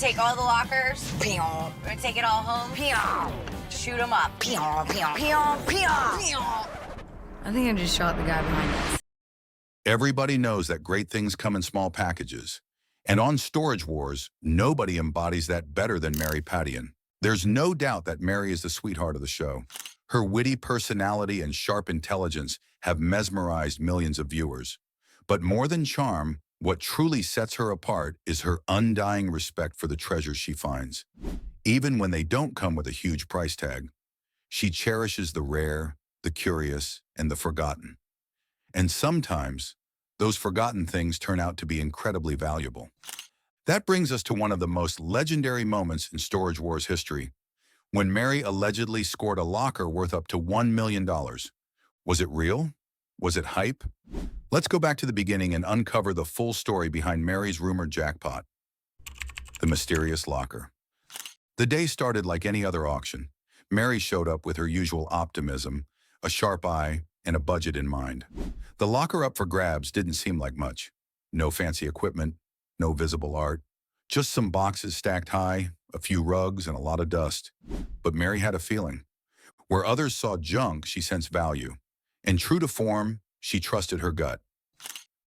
take all the lockers. We're gonna take it all home. Shoot them up. I think I just shot the guy behind us. Everybody knows that great things come in small packages. And on Storage Wars, nobody embodies that better than Mary Pattion. There's no doubt that Mary is the sweetheart of the show. Her witty personality and sharp intelligence have mesmerized millions of viewers. But more than charm, what truly sets her apart is her undying respect for the treasures she finds. Even when they don't come with a huge price tag, she cherishes the rare, the curious, and the forgotten. And sometimes, those forgotten things turn out to be incredibly valuable. That brings us to one of the most legendary moments in Storage Wars history, when Mary allegedly scored a locker worth up to $1 million. Was it real? Was it hype? Let's go back to the beginning and uncover the full story behind Mary's rumored jackpot. The mysterious locker. The day started like any other auction. Mary showed up with her usual optimism, a sharp eye, and a budget in mind. The locker up for grabs didn't seem like much. No fancy equipment, no visible art, just some boxes stacked high, a few rugs, and a lot of dust. But Mary had a feeling. Where others saw junk, she sensed value. And true to form, she trusted her gut.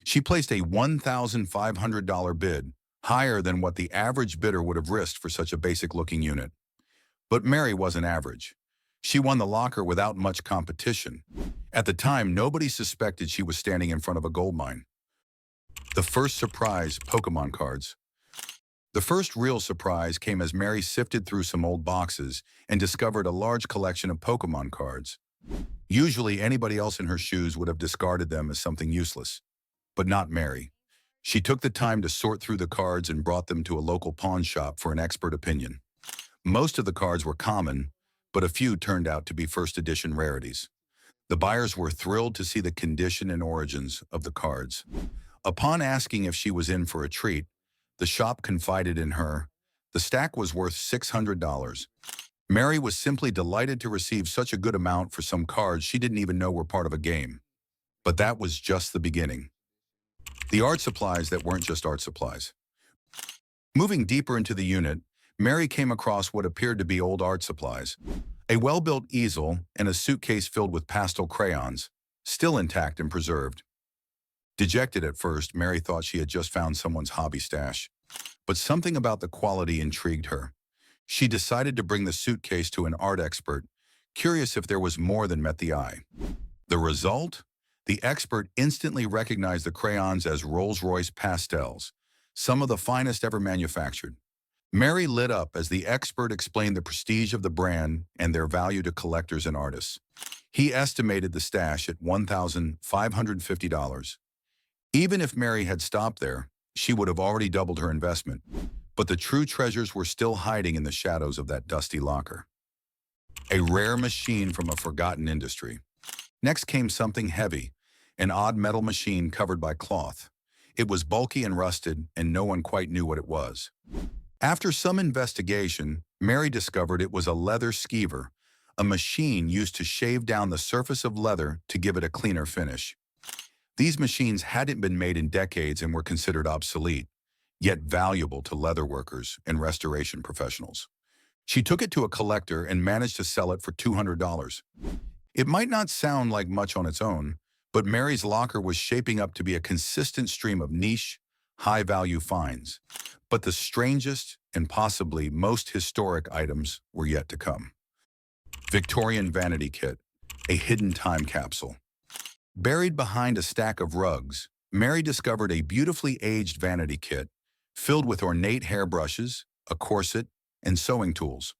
She placed a $1,500 bid, higher than what the average bidder would have risked for such a basic-looking unit. But Mary wasn't average. She won the locker without much competition. At the time, nobody suspected she was standing in front of a gold mine. The first surprise, Pokémon cards. The first real surprise came as Mary sifted through some old boxes and discovered a large collection of Pokémon cards. Usually, anybody else in her shoes would have discarded them as something useless. But not Mary. She took the time to sort through the cards and brought them to a local pawn shop for an expert opinion. Most of the cards were common, but a few turned out to be first edition rarities. The buyers were thrilled to see the condition and origins of the cards. Upon asking if she was in for a treat, the shop confided in her. The stack was worth $600. Mary was simply delighted to receive such a good amount for some cards she didn't even know were part of a game. But that was just the beginning. The art supplies that weren't just art supplies. Moving deeper into the unit, Mary came across what appeared to be old art supplies. A well-built easel and a suitcase filled with pastel crayons, still intact and preserved. Dejected at first, Mary thought she had just found someone's hobby stash. But something about the quality intrigued her. She decided to bring the suitcase to an art expert, curious if there was more than met the eye. The result? The expert instantly recognized the crayons as Rolls-Royce pastels, some of the finest ever manufactured. Mary lit up as the expert explained the prestige of the brand and their value to collectors and artists. He estimated the stash at $1,550. Even if Mary had stopped there, she would have already doubled her investment. But the true treasures were still hiding in the shadows of that dusty locker. A rare machine from a forgotten industry. Next came something heavy, an odd metal machine covered by cloth. It was bulky and rusted, and no one quite knew what it was. After some investigation, Mary discovered it was a leather skeever, a machine used to shave down the surface of leather to give it a cleaner finish. These machines hadn't been made in decades and were considered obsolete, yet valuable to leather workers and restoration professionals. She took it to a collector and managed to sell it for $200. It might not sound like much on its own, but Mary's locker was shaping up to be a consistent stream of niche, high-value finds. But the strangest and possibly most historic items were yet to come. Victorian vanity kit, a hidden time capsule. Buried behind a stack of rugs, Mary discovered a beautifully aged vanity kit filled with ornate hairbrushes, a corset, and sewing tools.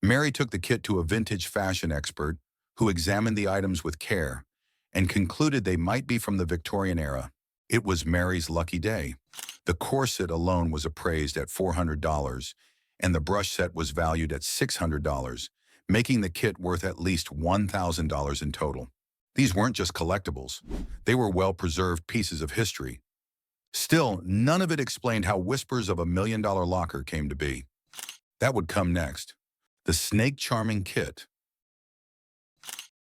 Mary took the kit to a vintage fashion expert who examined the items with care and concluded they might be from the Victorian era. It was Mary's lucky day. The corset alone was appraised at $400, and the brush set was valued at $600, making the kit worth at least $1,000 in total. These weren't just collectibles. They were well-preserved pieces of history. Still, none of it explained how whispers of $1 million locker came to be. That would come next. The snake-charming kit.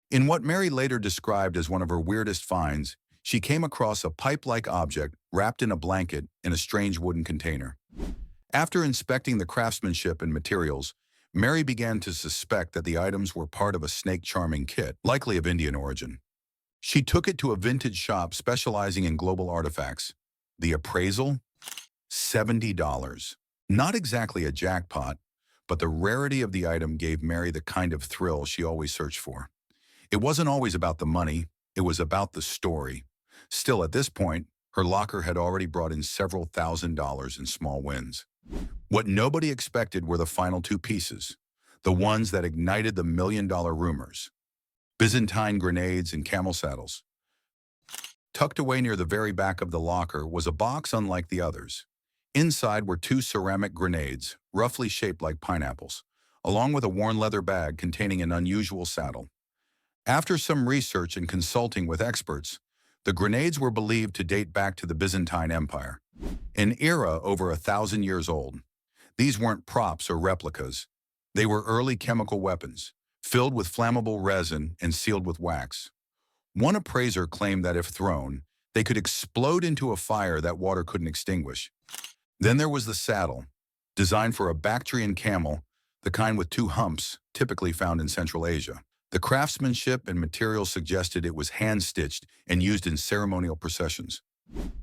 In what Mary later described as one of her weirdest finds, she came across a pipe-like object wrapped in a blanket in a strange wooden container. After inspecting the craftsmanship and materials, Mary began to suspect that the items were part of a snake charming kit, likely of Indian origin. She took it to a vintage shop specializing in global artifacts. The appraisal? $70. Not exactly a jackpot, but the rarity of the item gave Mary the kind of thrill she always searched for. It wasn't always about the money, it was about the story. Still, at this point, her locker had already brought in several $1,000s in small wins. What nobody expected were the final two pieces, the ones that ignited the million-dollar rumors. Byzantine grenades and camel saddles. Tucked away near the very back of the locker was a box unlike the others. Inside were two ceramic grenades, roughly shaped like pineapples, along with a worn leather bag containing an unusual saddle. After some research and consulting with experts, the grenades were believed to date back to the Byzantine Empire, an era over 1,000 years old. These weren't props or replicas. They were early chemical weapons, filled with flammable resin and sealed with wax. One appraiser claimed that if thrown, they could explode into a fire that water couldn't extinguish. Then there was the saddle, designed for a Bactrian camel, the kind with two humps, typically found in Central Asia. The craftsmanship and materials suggested it was hand-stitched and used in ceremonial processions.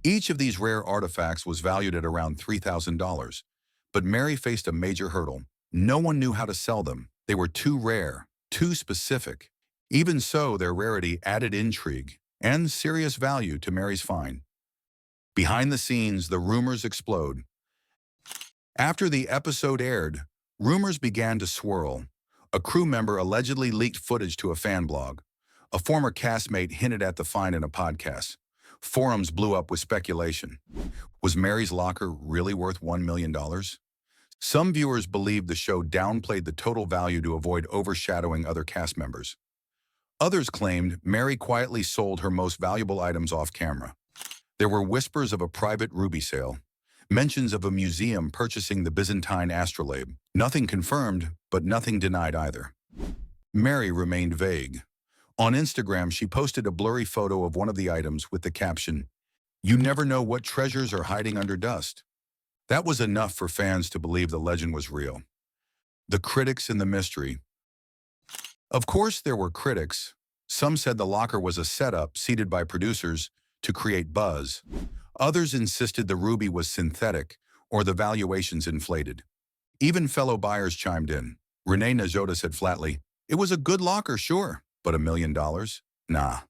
Each of these rare artifacts was valued at around $3,000, but Mary faced a major hurdle. No one knew how to sell them. They were too rare, too specific. Even so, their rarity added intrigue and serious value to Mary's find. Behind the scenes, the rumors explode. After the episode aired, rumors began to swirl. A crew member allegedly leaked footage to a fan blog. A former castmate hinted at the find in a podcast. Forums blew up with speculation. Was Mary's locker really worth $1 million? Some viewers believed the show downplayed the total value to avoid overshadowing other cast members. Others claimed Mary quietly sold her most valuable items off camera. There were whispers of a private ruby sale, mentions of a museum purchasing the Byzantine astrolabe. Nothing confirmed, but nothing denied either. Mary remained vague. On Instagram, she posted a blurry photo of one of the items with the caption, "You never know what treasures are hiding under dust." That was enough for fans to believe the legend was real. The critics and the mystery. Of course, there were critics. Some said the locker was a setup seeded by producers to create buzz. Others insisted the ruby was synthetic or the valuations inflated. Even fellow buyers chimed in. Renee Najota said flatly, "It was a good locker, sure, but $1 million? Nah."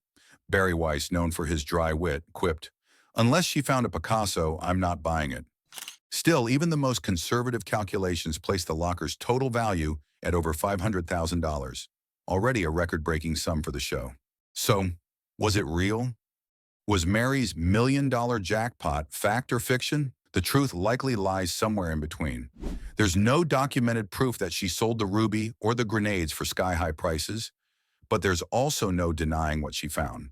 Barry Weiss, known for his dry wit, quipped, "Unless she found a Picasso, I'm not buying it." Still, even the most conservative calculations placed the locker's total value at over $500,000, already a record-breaking sum for the show. So, was it real? Was Mary's million-dollar jackpot fact or fiction? The truth likely lies somewhere in between. There's no documented proof that she sold the ruby or the grenades for sky-high prices, but there's also no denying what she found.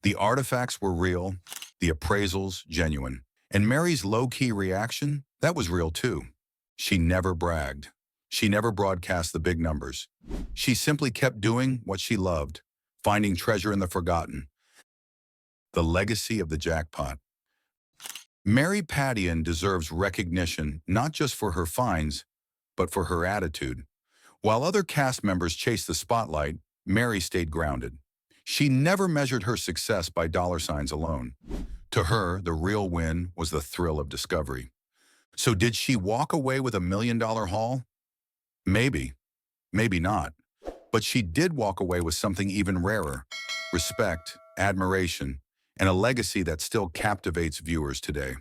The artifacts were real, the appraisals genuine. And Mary's low-key reaction, that was real too. She never bragged. She never broadcast the big numbers. She simply kept doing what she loved, finding treasure in the forgotten. The legacy of the jackpot. Mary Pattion deserves recognition not just for her finds, but for her attitude. While other cast members chased the spotlight, Mary stayed grounded. She never measured her success by dollar signs alone. To her, the real win was the thrill of discovery. So did she walk away with $1 million haul? Maybe, maybe not. But she did walk away with something even rarer: respect, admiration, and a legacy that still captivates viewers today.